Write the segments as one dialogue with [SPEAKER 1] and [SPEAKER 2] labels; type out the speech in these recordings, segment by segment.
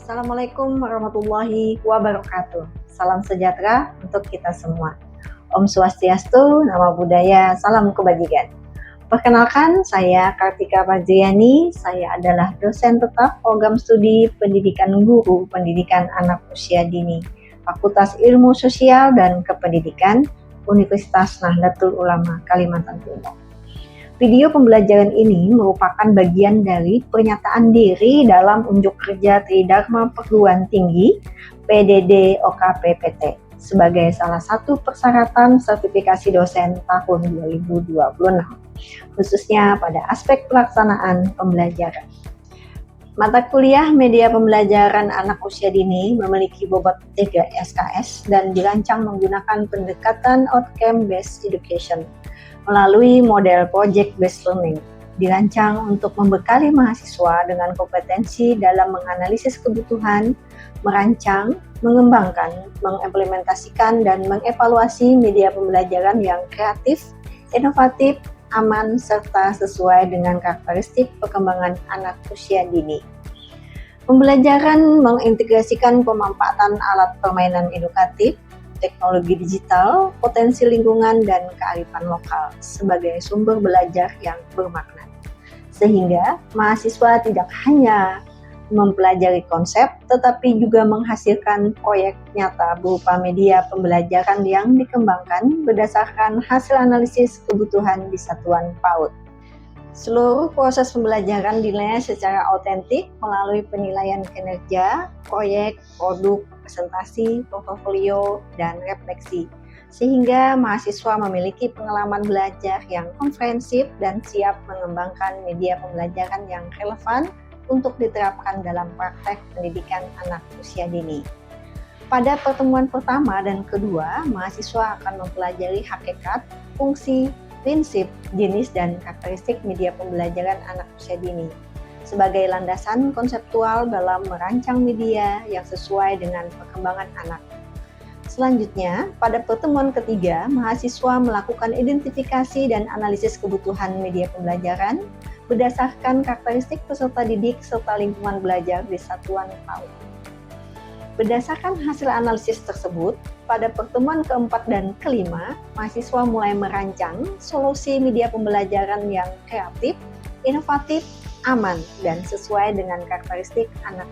[SPEAKER 1] Assalamualaikum warahmatullahi wabarakatuh. Salam sejahtera untuk kita semua. Om Swastiastu, Namo Buddhaya, salam kebajikan. Perkenalkan, saya Kartika Fajriani. Saya adalah dosen tetap program studi pendidikan guru pendidikan anak usia dini, Fakultas Ilmu Sosial dan Kependidikan, Universitas Nahdlatul Ulama, Kalimantan Timur. Video pembelajaran ini merupakan bagian dari pernyataan diri dalam unjuk kerja Tridharma Perguruan Tinggi PDD OKPPT sebagai salah satu persyaratan sertifikasi dosen tahun 2026, khususnya pada aspek pelaksanaan pembelajaran. Mata kuliah media pembelajaran anak usia dini memiliki bobot 3 SKS dan dirancang menggunakan pendekatan outcome-based education melalui model project-based learning, dirancang untuk membekali mahasiswa dengan kompetensi dalam menganalisis kebutuhan, merancang, mengembangkan, mengimplementasikan, dan mengevaluasi media pembelajaran yang kreatif, inovatif, aman, serta sesuai dengan karakteristik perkembangan anak usia dini. Pembelajaran mengintegrasikan pemanfaatan alat permainan edukatif, teknologi digital, potensi lingkungan, dan kearifan lokal sebagai sumber belajar yang bermakna. Sehingga mahasiswa tidak hanya mempelajari konsep, tetapi juga menghasilkan proyek nyata berupa media pembelajaran yang dikembangkan berdasarkan hasil analisis kebutuhan di satuan PAUD. Seluruh proses pembelajaran dinilai secara autentik melalui penilaian kinerja, proyek, produk, presentasi, portofolio, dan refleksi, sehingga mahasiswa memiliki pengalaman belajar yang komprehensif dan siap mengembangkan media pembelajaran yang relevan untuk diterapkan dalam praktek pendidikan anak usia dini. Pada pertemuan pertama dan kedua, mahasiswa akan mempelajari hakikat, fungsi, prinsip, jenis, dan karakteristik media pembelajaran anak usia dini sebagai landasan konseptual dalam merancang media yang sesuai dengan perkembangan anak. Selanjutnya, pada pertemuan ketiga, mahasiswa melakukan identifikasi dan analisis kebutuhan media pembelajaran berdasarkan karakteristik peserta didik serta lingkungan belajar di satuan PAUD. Berdasarkan hasil analisis tersebut, pada pertemuan keempat dan kelima, mahasiswa mulai merancang solusi media pembelajaran yang kreatif, inovatif, aman, dan sesuai dengan karakteristik anak.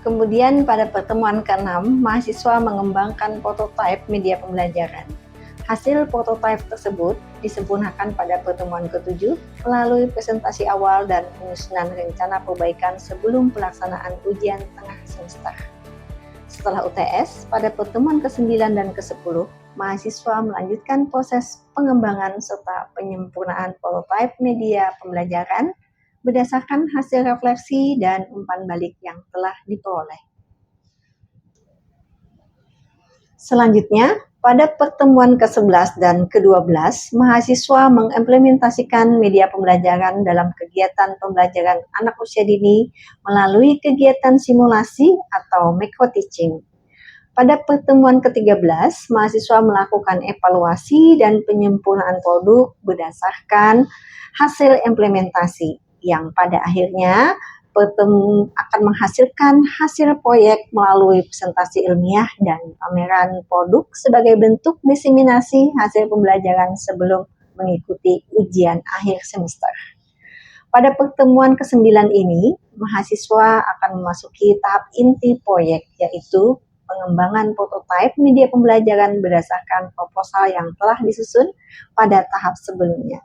[SPEAKER 1] Kemudian pada pertemuan keenam, mahasiswa mengembangkan prototipe media pembelajaran. Hasil prototipe tersebut disempurnakan pada pertemuan ketujuh melalui presentasi awal dan penyusunan rencana perbaikan sebelum pelaksanaan ujian tengah semester. Setelah UTS, pada pertemuan ke-9 dan ke-10, mahasiswa melanjutkan proses pengembangan serta penyempurnaan prototipe media pembelajaran berdasarkan hasil refleksi dan umpan balik yang telah diperoleh. Selanjutnya, pada pertemuan ke-11 dan ke-12, mahasiswa mengimplementasikan media pembelajaran dalam kegiatan pembelajaran anak usia dini melalui kegiatan simulasi atau micro-teaching. Pada pertemuan ke-13, mahasiswa melakukan evaluasi dan penyempurnaan produk berdasarkan hasil implementasi, yang pada akhirnya akan menghasilkan hasil proyek melalui presentasi ilmiah dan pameran produk sebagai bentuk diseminasi hasil pembelajaran sebelum mengikuti ujian akhir semester. Pada pertemuan ke-9 ini, mahasiswa akan memasuki tahap inti proyek, yaitu pengembangan prototipe media pembelajaran berdasarkan proposal yang telah disusun pada tahap sebelumnya.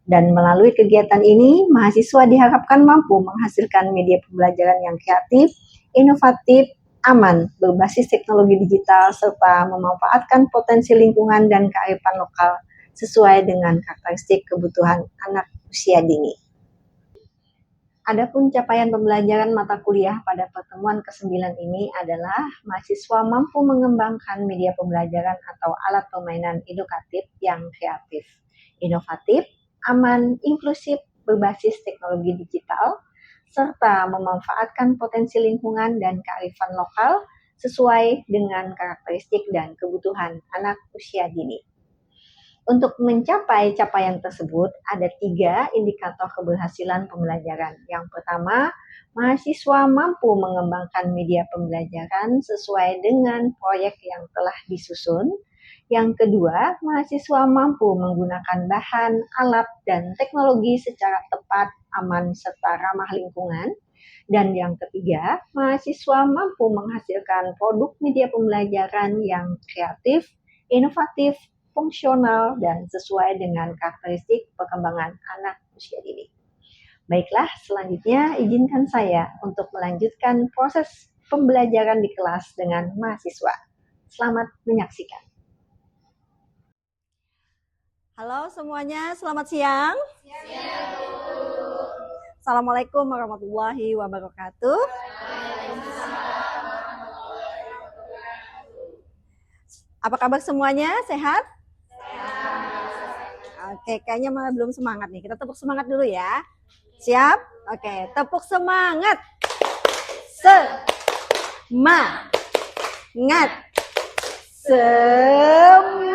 [SPEAKER 1] Dan melalui kegiatan ini, mahasiswa diharapkan mampu menghasilkan media pembelajaran yang kreatif, inovatif, aman, berbasis teknologi digital, serta memanfaatkan potensi lingkungan dan kearifan lokal sesuai dengan karakteristik kebutuhan anak usia dini. Adapun capaian pembelajaran mata kuliah pada pertemuan ke-9 ini adalah mahasiswa mampu mengembangkan media pembelajaran atau alat permainan edukatif yang kreatif, inovatif, aman, inklusif, berbasis teknologi digital, serta memanfaatkan potensi lingkungan dan kearifan lokal sesuai dengan karakteristik dan kebutuhan anak usia dini. Untuk mencapai capaian tersebut, ada 3 indikator keberhasilan pembelajaran. Yang pertama, mahasiswa mampu mengembangkan media pembelajaran sesuai dengan proyek yang telah disusun. Yang kedua, mahasiswa mampu menggunakan bahan, alat, dan teknologi secara tepat, aman, serta ramah lingkungan. Dan yang ketiga, mahasiswa mampu menghasilkan produk media pembelajaran yang kreatif, inovatif, fungsional, dan sesuai dengan karakteristik perkembangan anak usia dini. Baiklah, selanjutnya izinkan saya untuk melanjutkan proses pembelajaran di kelas dengan mahasiswa. Selamat menyaksikan. Halo semuanya, selamat siang. Assalamualaikum warahmatullahi wabarakatuh. Apa kabar semuanya? Sehat? Oke, kayaknya malah belum semangat nih. Kita tepuk semangat dulu ya. Siap? Oke, tepuk semangat. Semangat. Semangat.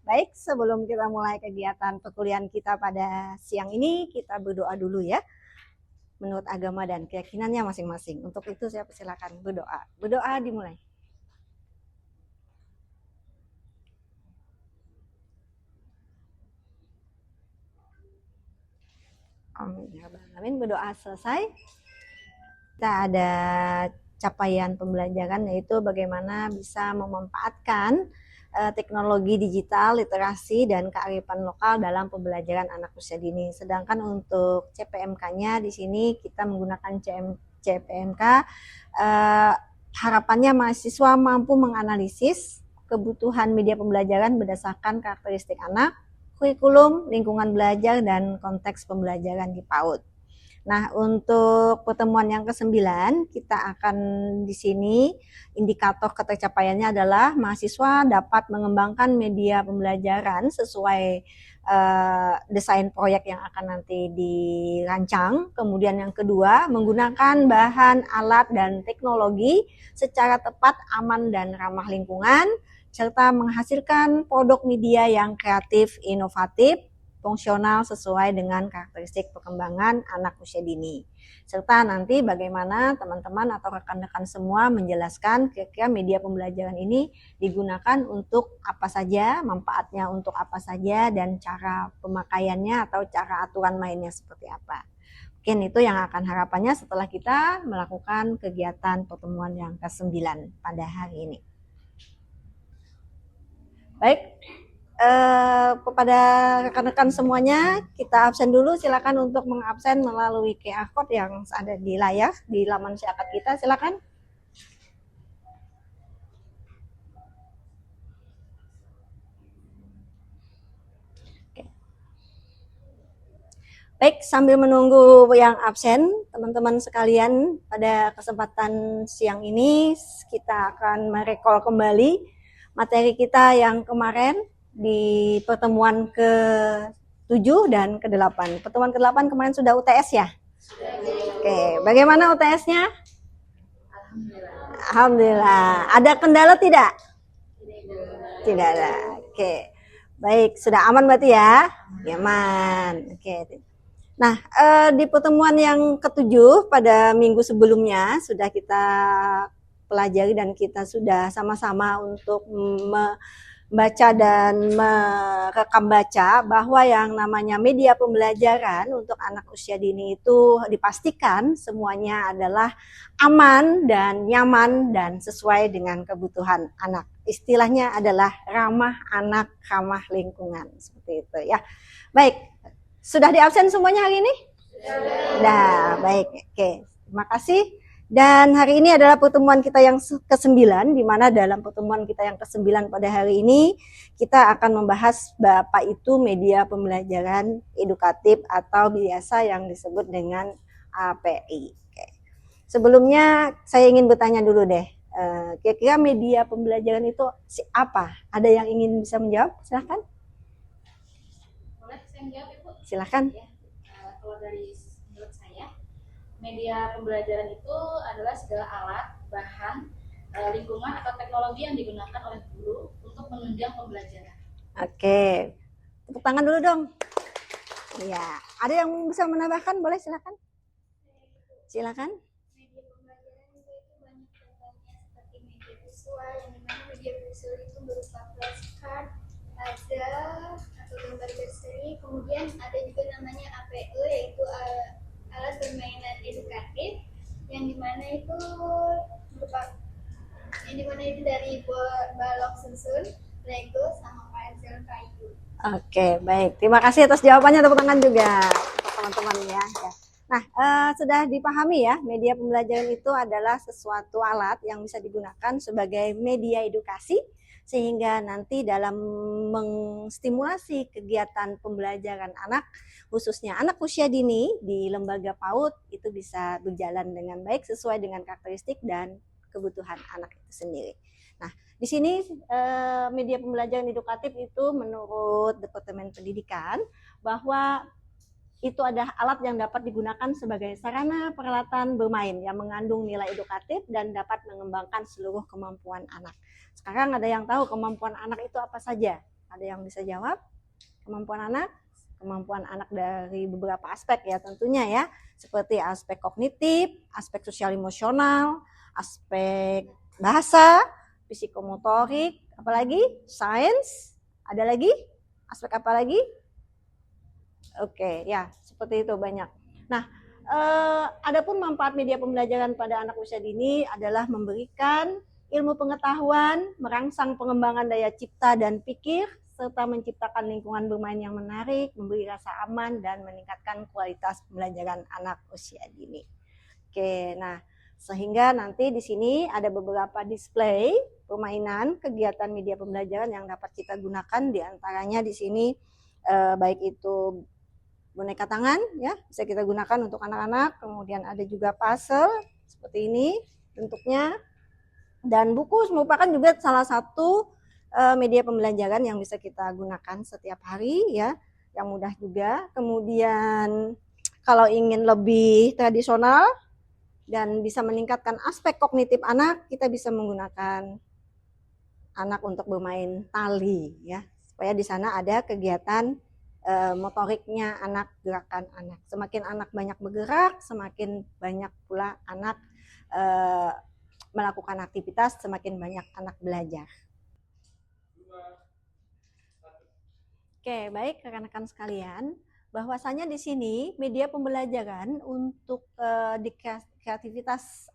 [SPEAKER 1] Baik, sebelum kita mulai kegiatan perkuliahan kita pada siang ini, kita berdoa dulu ya. Menurut agama dan keyakinannya masing-masing. Untuk itu saya persilakan berdoa. Berdoa dimulai. Amin. Berdoa selesai. Kita ada capaian pembelajaran, yaitu bagaimana bisa memanfaatkan teknologi digital, literasi, dan kearifan lokal dalam pembelajaran anak usia dini. Sedangkan untuk CPMK-nya di sini kita menggunakan CPMK, harapannya mahasiswa mampu menganalisis kebutuhan media pembelajaran berdasarkan karakteristik anak, kurikulum, lingkungan belajar, dan konteks pembelajaran di PAUD. Nah, untuk pertemuan yang ke-9, kita akan di sini indikator ketercapaiannya adalah mahasiswa dapat mengembangkan media pembelajaran sesuai desain proyek yang akan nanti dirancang. Kemudian yang kedua, menggunakan bahan, alat, dan teknologi secara tepat, aman, dan ramah lingkungan, serta menghasilkan produk media yang kreatif, inovatif, fungsional sesuai dengan karakteristik perkembangan anak usia dini. Serta nanti bagaimana teman-teman atau rekan-rekan semua menjelaskan kira-kira media pembelajaran ini digunakan untuk apa saja, manfaatnya untuk apa saja, dan cara pemakaiannya atau cara aturan mainnya seperti apa. Mungkin itu yang akan harapannya setelah kita melakukan kegiatan pertemuan yang ke-9 pada hari ini. Baik, kepada rekan-rekan semuanya, kita absen dulu. Silakan untuk mengabsen melalui QR Code yang ada di layar di laman syakat kita. Silakan. Baik, sambil menunggu yang absen, teman-teman sekalian, pada kesempatan siang ini kita akan merekol kembali materi kita yang kemarin di pertemuan ke-7 dan ke-8. Pertemuan ke-8 kemarin sudah UTS ya? Oke, bagaimana UTS-nya? Alhamdulillah. Ada kendala tidak? Tidak ada. Oke. Baik, sudah aman berarti ya? Aman. Oke. Nah, di pertemuan yang ke-7 pada minggu sebelumnya sudah kita pelajari dan kita sudah sama-sama untuk membaca dan merekam baca bahwa yang namanya media pembelajaran untuk anak usia dini itu dipastikan semuanya adalah aman dan nyaman dan sesuai dengan kebutuhan anak. Istilahnya adalah ramah anak, ramah lingkungan, seperti itu ya. Baik. Sudah di absen semuanya hari ini? Sudah. Baik. Oke. Terima kasih. Dan hari ini adalah pertemuan kita yang ke-9, di mana dalam pertemuan kita yang ke-9 pada hari ini, kita akan membahas apa itu media pembelajaran edukatif atau biasa yang disebut dengan API. Oke. Sebelumnya saya ingin bertanya dulu deh, kira-kira media pembelajaran itu apa? Ada yang ingin bisa menjawab? Silahkan.
[SPEAKER 2] Boleh saya menjawab, Ibu?
[SPEAKER 1] Silakan.
[SPEAKER 2] Ya, kalau dari menurut saya, media pembelajaran itu adalah segala alat, bahan, lingkungan atau teknologi yang digunakan oleh guru untuk menunjang pembelajaran.
[SPEAKER 1] Oke, tepuk tangan dulu dong. Iya, ada yang bisa menambahkan? Boleh silakan. Silakan.
[SPEAKER 2] Media pembelajaran juga itu banyak contohnya seperti media visual, yang dimana media visual itu berupa flashcard, ada atau gambar berseri, kemudian ada juga namanya APE, yaitu alat permainan edukatif, yang dimana itu berupa dari balok susun, Lego, sama puzzle kayu.
[SPEAKER 1] Oke, baik. Terima kasih atas jawabannya. Tepuk tangan juga untuk teman-teman ya. Nah, sudah dipahami ya, media pembelajaran itu adalah sesuatu alat yang bisa digunakan sebagai media edukasi, sehingga nanti dalam mengstimulasi kegiatan pembelajaran anak, khususnya anak usia dini di lembaga PAUD, itu bisa berjalan dengan baik sesuai dengan karakteristik dan kebutuhan anak itu sendiri. Nah, di sini media pembelajaran edukatif itu menurut Departemen Pendidikan bahwa itu ada alat yang dapat digunakan sebagai sarana peralatan bermain yang mengandung nilai edukatif dan dapat mengembangkan seluruh kemampuan anak. Sekarang ada yang tahu kemampuan anak itu apa saja? Ada yang bisa jawab? Kemampuan anak dari beberapa aspek ya tentunya ya, seperti aspek kognitif, aspek sosial emosional, aspek bahasa, psikomotorik, apalagi sains, ada lagi aspek apa lagi? Oke, ya seperti itu banyak. Nah, adapun manfaat media pembelajaran pada anak usia dini adalah memberikan ilmu pengetahuan, merangsang pengembangan daya cipta dan pikir, serta menciptakan lingkungan bermain yang menarik, memberi rasa aman, dan meningkatkan kualitas pembelajaran anak usia dini. Oke, nah sehingga nanti di sini ada beberapa display permainan kegiatan media pembelajaran yang dapat kita gunakan, diantaranya di sini baik itu boneka tangan ya, bisa kita gunakan untuk anak-anak, kemudian ada juga puzzle seperti ini bentuknya, dan buku merupakan juga salah satu media pembelajaran yang bisa kita gunakan setiap hari ya, yang mudah juga. Kemudian kalau ingin lebih tradisional dan bisa meningkatkan aspek kognitif anak, kita bisa menggunakan anak untuk bermain tali ya, supaya di sana ada kegiatan motoriknya anak, gerakan anak. Semakin anak banyak bergerak, semakin banyak pula anak melakukan aktivitas, semakin banyak anak belajar. Oke, baik rekan-rekan sekalian, bahwasanya di sini media pembelajaran untuk di kreativitas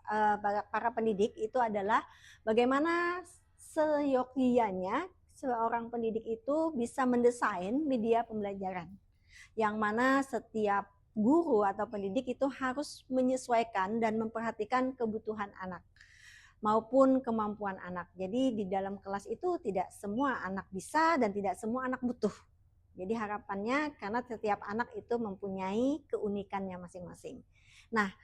[SPEAKER 1] para pendidik itu adalah bagaimana seyogyanya seorang pendidik itu bisa mendesain media pembelajaran, yang mana setiap guru atau pendidik itu harus menyesuaikan dan memperhatikan kebutuhan anak maupun kemampuan anak. Jadi di dalam kelas itu tidak semua anak bisa dan tidak semua anak butuh. Jadi harapannya karena setiap anak itu mempunyai keunikannya masing-masing. Nah,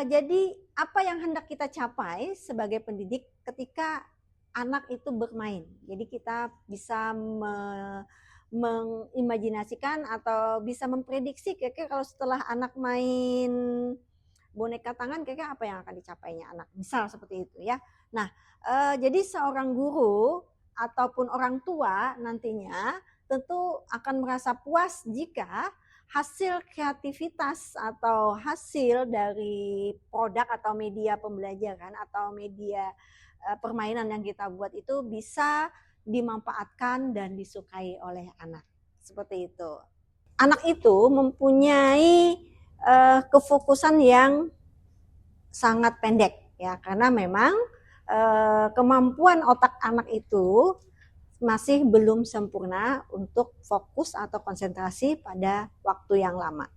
[SPEAKER 1] jadi apa yang hendak kita capai sebagai pendidik ketika anak itu bermain? Jadi kita bisa mengimajinasikan atau bisa memprediksi kira-kira kalau setelah anak main boneka tangan kira-kira apa yang akan dicapainya anak, misal seperti itu ya. Nah, jadi seorang guru ataupun orang tua nantinya tentu akan merasa puas jika hasil kreativitas atau hasil dari produk atau media pembelajaran atau media permainan yang kita buat itu bisa dimanfaatkan dan disukai oleh anak. Seperti itu. Anak itu mempunyai kefokusan yang sangat pendek ya, karena memang kemampuan otak anak itu masih belum sempurna untuk fokus atau konsentrasi pada waktu yang lama.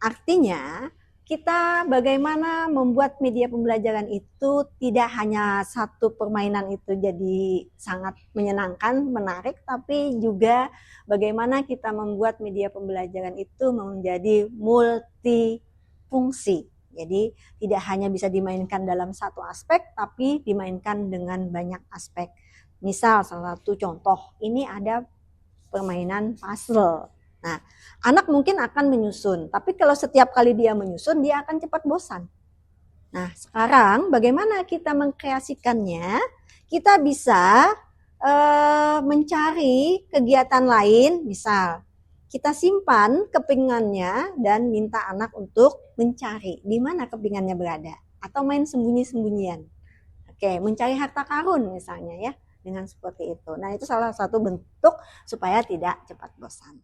[SPEAKER 1] Artinya kita bagaimana membuat media pembelajaran itu tidak hanya satu permainan itu jadi sangat menyenangkan, menarik, tapi juga bagaimana kita membuat media pembelajaran itu menjadi multifungsi. Jadi tidak hanya bisa dimainkan dalam satu aspek, tapi dimainkan dengan banyak aspek. Misal salah satu contoh, ini ada permainan puzzle. Nah, anak mungkin akan menyusun, tapi kalau setiap kali dia menyusun, dia akan cepat bosan. Nah, sekarang bagaimana kita mengkreasikannya? Kita bisa mencari kegiatan lain, misal kita simpan kepingannya dan minta anak untuk mencari di mana kepingannya berada, atau main sembunyi-sembunyian. Oke, mencari harta karun misalnya ya, dengan seperti itu. Nah, itu salah satu bentuk supaya tidak cepat bosan.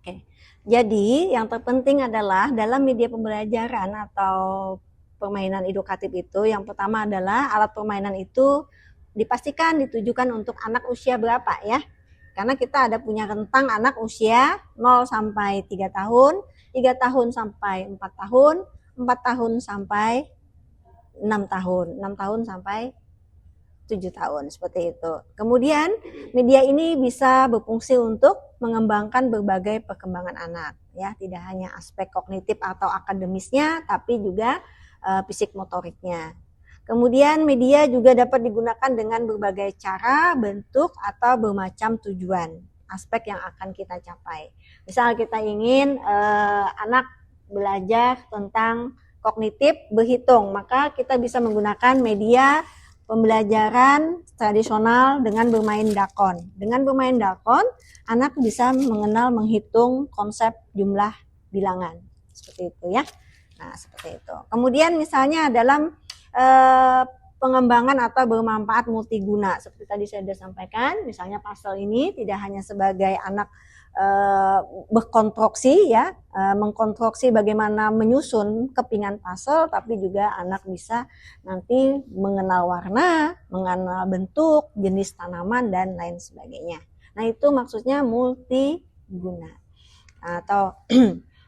[SPEAKER 1] Oke. Jadi, yang terpenting adalah dalam media pembelajaran atau permainan edukatif itu, yang pertama adalah alat permainan itu dipastikan ditujukan untuk anak usia berapa ya. Karena kita ada punya rentang anak usia 0 sampai 3 tahun, 3 tahun sampai 4 tahun, 4 tahun sampai 6 tahun, 6 tahun sampai 7 tahun, seperti itu. Kemudian media ini bisa berfungsi untuk mengembangkan berbagai perkembangan anak ya, tidak hanya aspek kognitif atau akademisnya tapi juga fisik motoriknya. Kemudian media juga dapat digunakan dengan berbagai cara, bentuk, atau bermacam tujuan, aspek yang akan kita capai. Misal kita ingin anak belajar tentang kognitif berhitung, maka kita bisa menggunakan media pembelajaran tradisional dengan bermain dakon. Dengan bermain dakon, anak bisa mengenal menghitung konsep jumlah bilangan. Seperti itu ya. Nah, seperti itu. Kemudian misalnya dalam pengembangan atau bermanfaat multiguna seperti tadi saya sudah sampaikan, misalnya puzzle ini tidak hanya sebagai anak berkonstruksi ya, mengkonstruksi bagaimana menyusun kepingan puzzle, tapi juga anak bisa nanti mengenal warna, mengenal bentuk, jenis tanaman dan lain sebagainya. Nah, itu maksudnya multiguna. Atau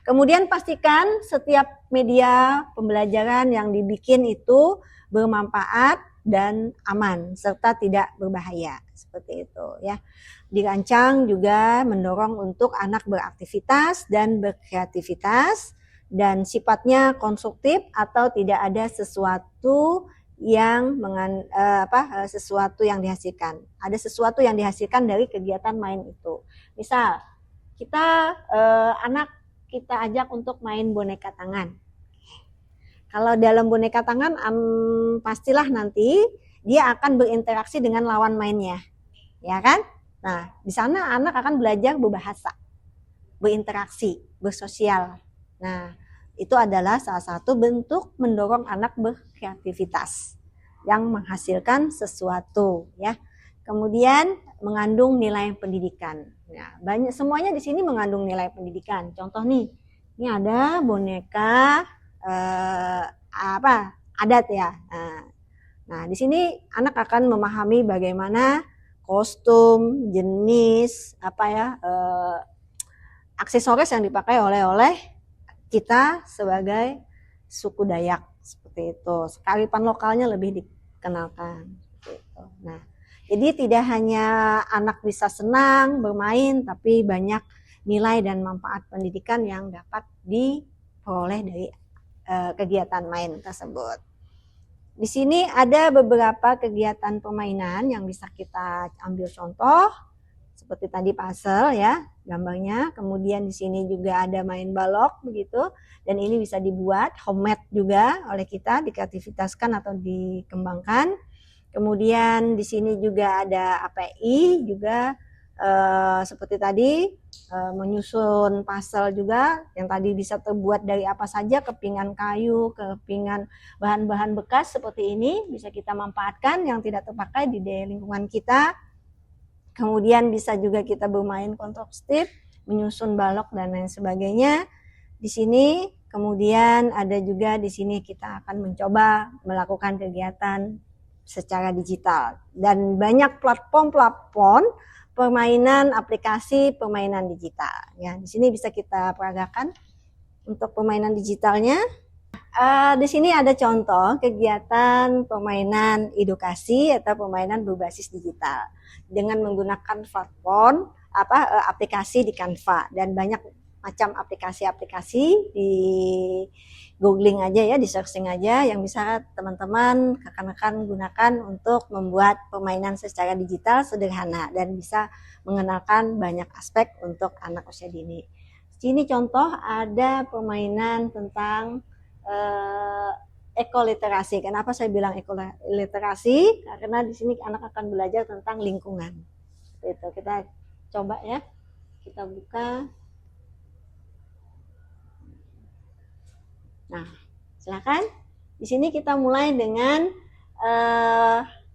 [SPEAKER 1] kemudian pastikan setiap media pembelajaran yang dibikin itu bermanfaat dan aman serta tidak berbahaya, seperti itu ya. Dirancang juga mendorong untuk anak beraktivitas dan berkreativitas dan sifatnya konstruktif atau tidak ada sesuatu yang sesuatu yang dihasilkan. Ada sesuatu yang dihasilkan dari kegiatan main itu. Misal kita anak kita ajak untuk main boneka tangan. Kalau dalam boneka tangan pastilah nanti dia akan berinteraksi dengan lawan mainnya, ya kan? Nah, di sana anak akan belajar berbahasa, berinteraksi, bersosial. Nah, itu adalah salah satu bentuk mendorong anak berkreativitas yang menghasilkan sesuatu, ya. Kemudian mengandung nilai pendidikan. Nah, banyak semuanya di sini mengandung nilai pendidikan. Contoh nih, ini ada boneka adat ya. Nah, di sini anak akan memahami bagaimana kostum, jenis aksesoris yang dipakai oleh kita sebagai suku Dayak, seperti itu. Kearifan lokalnya lebih dikenalkan, seperti itu. Nah, jadi tidak hanya anak bisa senang bermain, tapi banyak nilai dan manfaat pendidikan yang dapat diperoleh dari kegiatan main tersebut. Di sini ada beberapa kegiatan permainan yang bisa kita ambil contoh, seperti tadi puzzle ya, gambarnya. Kemudian di sini juga ada main balok begitu, dan ini bisa dibuat homemade juga oleh kita, dikreativitaskan atau dikembangkan. Kemudian di sini juga ada API juga seperti tadi menyusun puzzle juga yang tadi bisa terbuat dari apa saja, kepingan kayu, kepingan bahan-bahan bekas seperti ini bisa kita manfaatkan yang tidak terpakai di lingkungan kita. Kemudian bisa juga kita bermain konstruktif, menyusun balok dan lain sebagainya. Di sini kemudian ada juga di sini kita akan mencoba melakukan kegiatan secara digital dan banyak platform permainan aplikasi permainan digital. Ya, di sini bisa kita peragakan untuk permainan digitalnya. Di sini ada contoh kegiatan permainan edukasi atau permainan berbasis digital dengan menggunakan platform aplikasi di Canva dan banyak macam aplikasi-aplikasi di googling aja ya, di searching aja yang bisa teman-teman rekan-rekan gunakan untuk membuat permainan secara digital sederhana dan bisa mengenalkan banyak aspek untuk anak usia dini. Sini contoh ada permainan tentang Ekoliterasi. Kenapa saya bilang ekoliterasi? Karena di sini anak akan belajar tentang lingkungan. Itu kita coba ya. Kita buka. Nah, silakan. Di sini kita mulai dengan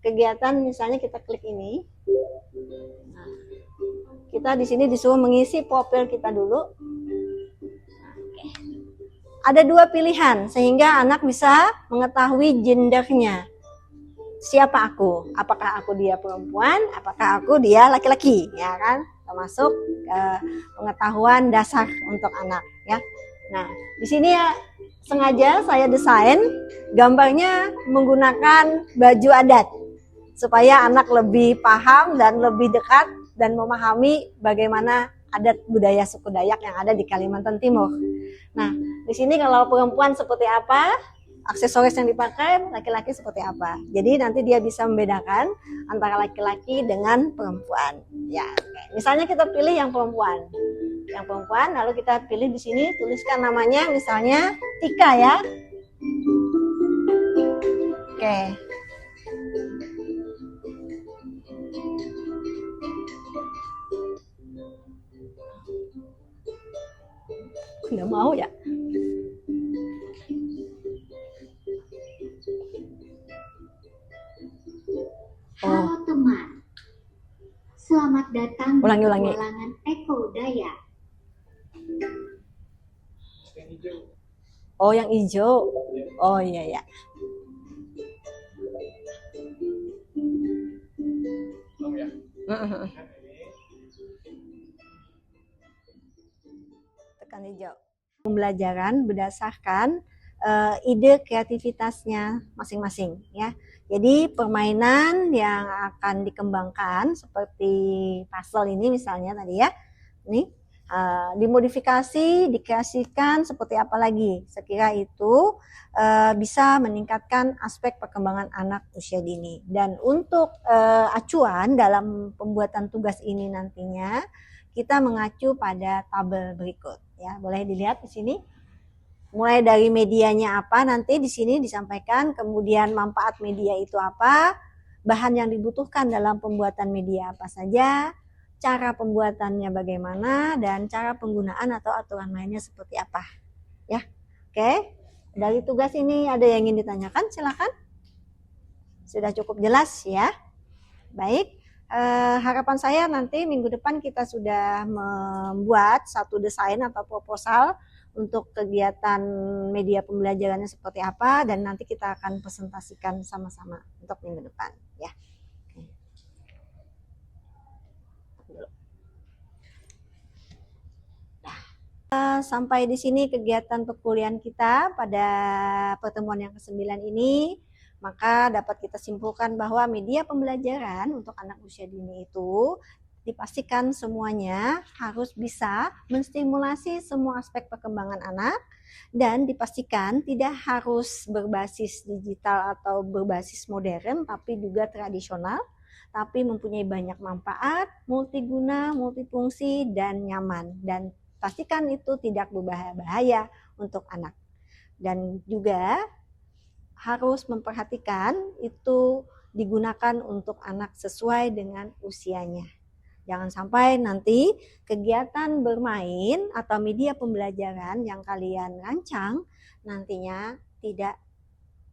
[SPEAKER 1] kegiatan, misalnya kita klik ini. Nah, kita di sini disuruh mengisi profil kita dulu. Ada dua pilihan sehingga anak bisa mengetahui gendernya. Siapa aku? Apakah aku dia perempuan? Apakah aku dia laki-laki? Ya kan? Termasuk pengetahuan dasar untuk anak. Ya. Nah, di sini ya sengaja saya desain gambarnya menggunakan baju adat supaya anak lebih paham dan lebih dekat dan memahami bagaimana adat budaya suku Dayak yang ada di Kalimantan Timur. Nah, di sini kalau perempuan seperti apa, aksesoris yang dipakai, laki-laki seperti apa. Jadi nanti dia bisa membedakan antara laki-laki dengan perempuan. Ya, misalnya kita pilih yang perempuan. Yang perempuan, lalu kita pilih di sini, tuliskan namanya, misalnya Tika ya. Oke. Nggak mau ya.
[SPEAKER 3] Halo teman, selamat datang di
[SPEAKER 1] Ulangi.
[SPEAKER 3] petualangan Eko Dayak.
[SPEAKER 1] Oh, yang hijau. Oh iya ya. Tekan hijau. Pembelajaran berdasarkan ide kreativitasnya masing-masing ya. Jadi permainan yang akan dikembangkan seperti puzzle ini misalnya tadi ya. Ini dimodifikasi, dikreasikan seperti apa lagi. Sekira itu bisa meningkatkan aspek perkembangan anak usia dini. Dan untuk acuan dalam pembuatan tugas ini nantinya kita mengacu pada tabel berikut ya. Boleh dilihat di sini. Mulai dari medianya apa nanti di sini disampaikan, kemudian manfaat media itu apa, bahan yang dibutuhkan dalam pembuatan media apa saja, cara pembuatannya bagaimana, dan cara penggunaan atau aturan mainnya seperti apa. Ya, oke. Dari tugas ini ada yang ingin ditanyakan? Silakan. Sudah cukup jelas ya. Baik. Harapan saya nanti minggu depan kita sudah membuat satu desain atau proposal untuk kegiatan media pembelajarannya seperti apa, dan nanti kita akan presentasikan sama-sama untuk minggu depan ya. Sampai di sini kegiatan perkuliahan kita pada pertemuan yang ke-9 ini, maka dapat kita simpulkan bahwa media pembelajaran untuk anak usia dini itu dipastikan semuanya harus bisa menstimulasi semua aspek perkembangan anak, dan dipastikan tidak harus berbasis digital atau berbasis modern, tapi juga tradisional, tapi mempunyai banyak manfaat, multiguna, multifungsi, dan nyaman. Dan pastikan itu tidak berbahaya untuk anak. Dan juga harus memperhatikan itu digunakan untuk anak sesuai dengan usianya. Jangan sampai nanti kegiatan bermain atau media pembelajaran yang kalian rancang nantinya tidak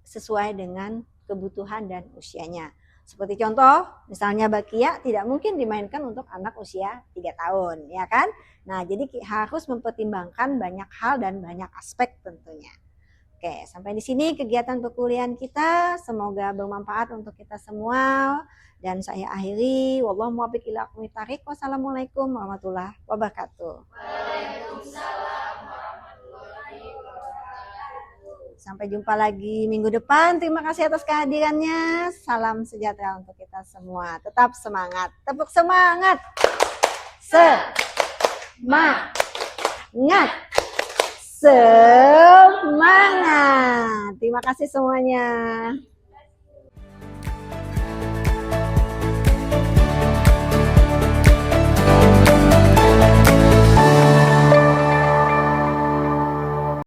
[SPEAKER 1] sesuai dengan kebutuhan dan usianya. Seperti contoh, misalnya Bakia tidak mungkin dimainkan untuk anak usia 3 tahun, ya kan? Nah, jadi harus mempertimbangkan banyak hal dan banyak aspek tentunya. Oke, sampai di sini kegiatan perkuliahan kita. Semoga bermanfaat untuk kita semua. Dan saya akhiri, wallahu muwaffiq ila aqwamit thariq. Wassalamualaikum warahmatullahi wabarakatuh.
[SPEAKER 2] Waalaikumsalam warahmatullahi wabarakatuh.
[SPEAKER 1] Sampai jumpa lagi minggu depan. Terima kasih atas kehadirannya. Salam sejahtera untuk kita semua. Tetap semangat. Tepuk semangat. Semangat. Semangat. Terima kasih semuanya.